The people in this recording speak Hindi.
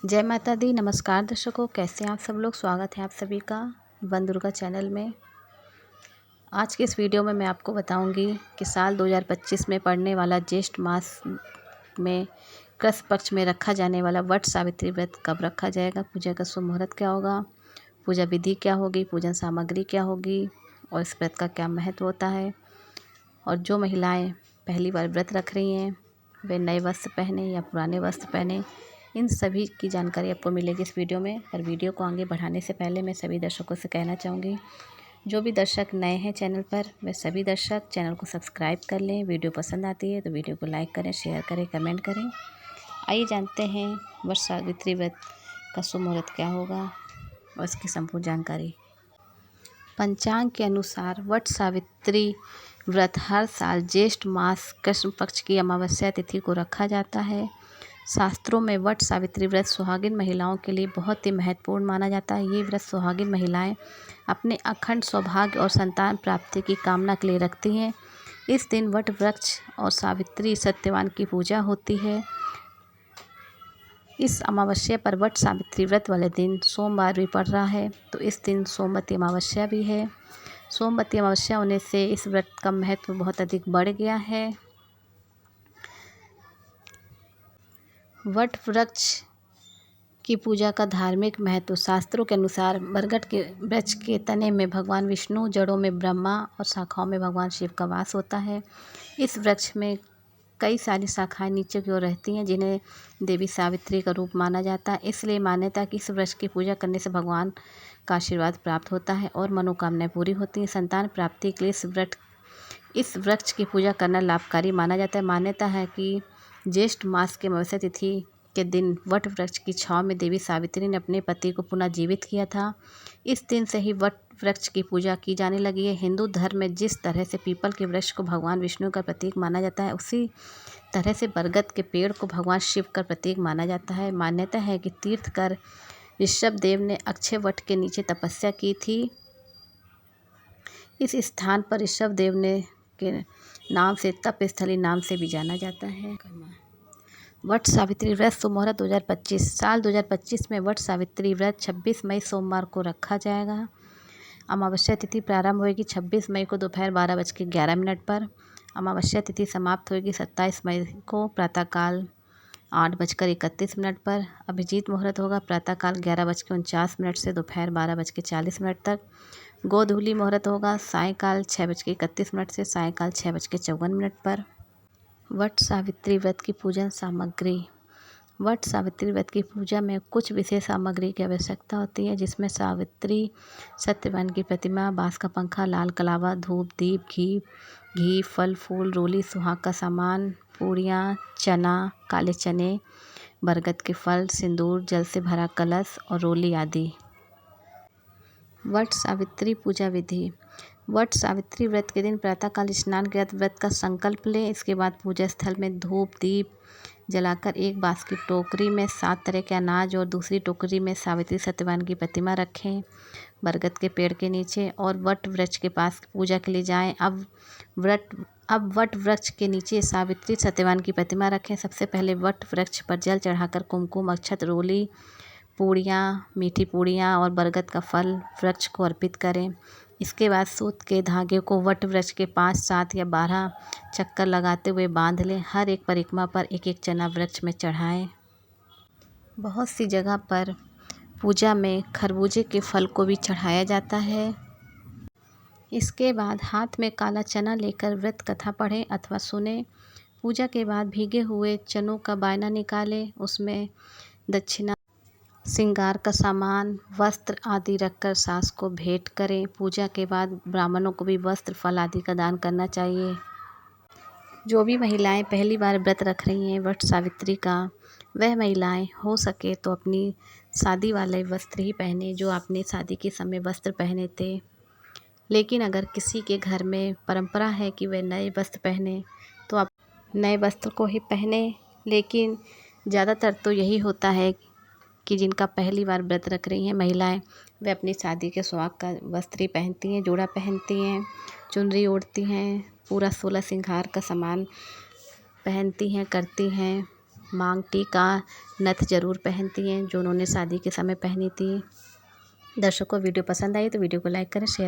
जय माता दी। नमस्कार दर्शकों, कैसे हैं आप सब लोग। स्वागत है आप सभी का वन दुर्गा चैनल में। आज के इस वीडियो में मैं आपको बताऊंगी कि साल 2025 में पड़ने वाला ज्येष्ठ मास में कृष्ण पक्ष में रखा जाने वाला वट सावित्री व्रत कब रखा जाएगा, पूजा का शुभ मुहूर्त क्या होगा, पूजा विधि क्या होगी, पूजन सामग्री क्या होगी और इस व्रत का क्या महत्व होता है। और जो महिलाएँ पहली बार व्रत रख रही हैं वे नए वस्त्र पहने या पुराने वस्त्र पहने, इन सभी की जानकारी आपको मिलेगी इस वीडियो में। पर वीडियो को आगे बढ़ाने से पहले मैं सभी दर्शकों से कहना चाहूँगी, जो भी दर्शक नए हैं चैनल पर, वे सभी दर्शक चैनल को सब्सक्राइब कर लें। वीडियो पसंद आती है तो वीडियो को लाइक करें, शेयर करें, कमेंट करें। आइए जानते हैं वट सावित्री व्रत का शुभ मुहूर्त क्या होगा और इसकी संपूर्ण जानकारी। पंचांग के अनुसार वट सावित्री व्रत हर साल ज्येष्ठ मास कृष्ण पक्ष की अमावस्या तिथि को रखा जाता है। शास्त्रों में वट सावित्री व्रत सुहागिन महिलाओं के लिए बहुत ही महत्वपूर्ण माना जाता है। ये व्रत सुहागिन महिलाएं अपने अखंड सौभाग्य और संतान प्राप्ति की कामना के लिए रखती हैं। इस दिन वट वृक्ष और सावित्री सत्यवान की पूजा होती है। इस अमावस्या पर वट सावित्री व्रत वाले दिन सोमवार भी पड़ रहा है, तो इस दिन सोमवती अमावस्या भी है। सोमवती अमावस्या होने से इस व्रत का महत्व बहुत अधिक बढ़ गया है। वट वृक्ष की पूजा का धार्मिक महत्व। शास्त्रों के अनुसार बरगद के वृक्ष के तने में भगवान विष्णु, जड़ों में ब्रह्मा और शाखाओं में भगवान शिव का वास होता है। इस वृक्ष में कई सारी शाखाएं नीचे की ओर रहती हैं, जिन्हें देवी सावित्री का रूप माना जाता है। इसलिए मान्यता है कि इस वृक्ष की पूजा करने से भगवान का आशीर्वाद प्राप्त होता है और मनोकामनाएं पूरी होती हैं। संतान प्राप्ति के लिए इस वृक्ष की पूजा करना लाभकारी माना जाता है। मान्यता है कि ज्येष्ठ मास के अमावस्या तिथि के दिन वट वृक्ष की छांव में देवी सावित्री ने अपने पति को पुनः जीवित किया था। इस दिन से ही वट वृक्ष की पूजा की जाने लगी है। हिंदू धर्म में जिस तरह से पीपल के वृक्ष को भगवान विष्णु का प्रतीक माना जाता है, उसी तरह से बरगद के पेड़ को भगवान शिव का प्रतीक माना जाता है। मान्यता है कि तीर्थकर ऋषभदेव ने अक्षय वट के नीचे तपस्या की थी। इस स्थान पर ऋषभदेव ने के नाम से तप स्थली नाम से भी जाना जाता है। वट सावित्री व्रत शुभ मुहूर्त 2025। साल 2025 में वट सावित्री व्रत 26 मई सोमवार को रखा जाएगा। अमावस्या तिथि प्रारंभ होगी 26 मई को दोपहर 12:11 पर। अमावस्या तिथि समाप्त होगी 27 मई को प्रातःकाल 8:31 पर। अभिजीत मुहूर्त होगा प्रातःकाल 11:49 से दोपहर 12:40 तक। गोधूली मुहूर्त होगा सायंकाल 6:31 से सायंकाल 6:54 पर। वट सावित्री व्रत की पूजन सामग्री। वट सावित्री व्रत की पूजा में कुछ विशेष सामग्री की आवश्यकता होती है, जिसमें सावित्री सत्यवान की प्रतिमा, बांस का पंखा, लाल कलावा, धूप, दीप, घी, फल फूल, रोली, सुहाग का सामान, पूड़ियाँ, चना, काले चने, बरगद के फल, सिंदूर, जल से भरा कलश और रोली आदि। वट सावित्री पूजा विधि। वट सावित्री व्रत के दिन प्रातःकाल स्नान के बाद व्रत का संकल्प लें। इसके बाद पूजा स्थल में धूप दीप जलाकर एक बांस की टोकरी में 7 तरह के अनाज और दूसरी टोकरी में सावित्री सत्यवान की प्रतिमा रखें बरगद के पेड़ के नीचे और वट वृक्ष के पास पूजा के लिए जाएं। अब वट वृक्ष के नीचे सावित्री सत्यवान की प्रतिमा रखें। सबसे पहले वट वृक्ष पर जल चढ़ाकर कुमकुम, अक्षत, रोली, पूड़ियाँ, मीठी पूड़ियाँ और बरगद का फल वृक्ष को अर्पित करें। इसके बाद सूत के धागे को वट वृक्ष के 5, 7 या 12 चक्कर लगाते हुए बांध लें। हर एक परिक्रमा पर एक एक चना वृक्ष में चढ़ाएं। बहुत सी जगह पर पूजा में खरबूजे के फल को भी चढ़ाया जाता है। इसके बाद हाथ में काला चना लेकर व्रत कथा पढ़ें अथवा सुने। पूजा के बाद भीगे हुए चनों का बायना निकालें, उसमें दक्षिणा, श्रृंगार का सामान, वस्त्र आदि रखकर सास को भेंट करें। पूजा के बाद ब्राह्मणों को भी वस्त्र, फल आदि का दान करना चाहिए। जो भी महिलाएं पहली बार व्रत रख रही हैं वट सावित्री का, वह महिलाएं हो सके तो अपनी शादी वाले वस्त्र ही पहने, जो आपने शादी के समय वस्त्र पहने थे। लेकिन अगर किसी के घर में परंपरा है कि वह नए वस्त्र पहने, तो आप नए वस्त्र को ही पहने। लेकिन ज़्यादातर तो यही होता है कि जिनका पहली बार व्रत रख रही हैं महिलाएं, वे अपनी शादी के सुहाग का वस्त्र ही पहनती हैं, जोड़ा पहनती हैं, चुनरी ओढ़ती हैं, पूरा 16 श्रृंगार का सामान पहनती हैं, करती हैं। मांग टीका नथ ज़रूर पहनती हैं जो उन्होंने शादी के समय पहनी थी। दर्शकों वीडियो पसंद आई तो वीडियो को लाइक करें, शेयर